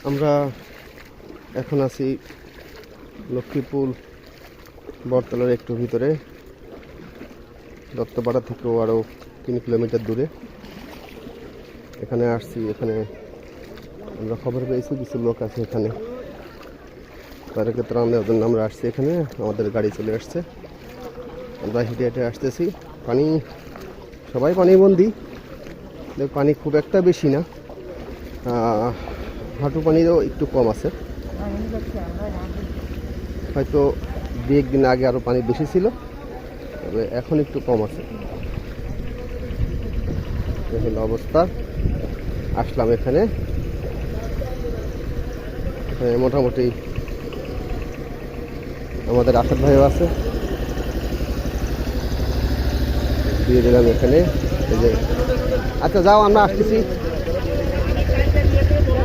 আমরা এখন আছি লক্ষ্মীপুর বটতলার একটু ভিতরে, দত্তপাড়া থেকেও আরও 3 কিলোমিটার দূরে। এখানে আসছি, এখানে আমরা খবর পেয়েছি কিছু লোক আছে এখানে, তাদেরকে ত্রাণ দেওয়ার জন্য আমরা আসছি। এখানে আমাদের গাড়ি চলে আসছে, আমরা হেঁটে হেঁটে আসতেছি। পানি, সবাই পানিবন্দি, পানি খুব একটা বেশি না, হাঁটু পানিরও একটু কম আছে। হয়তো 2-1 দিন আগে আরও পানি বেশি ছিল, তবে এখন একটু কম আছে। এই হলো অবস্থা। আসলাম এখানে, মোটামুটি আমাদের আসাদ ভাইও আছে, দিয়ে দিলাম এখানে। এই যে আচ্ছা যাও, আমরা আসতেছি।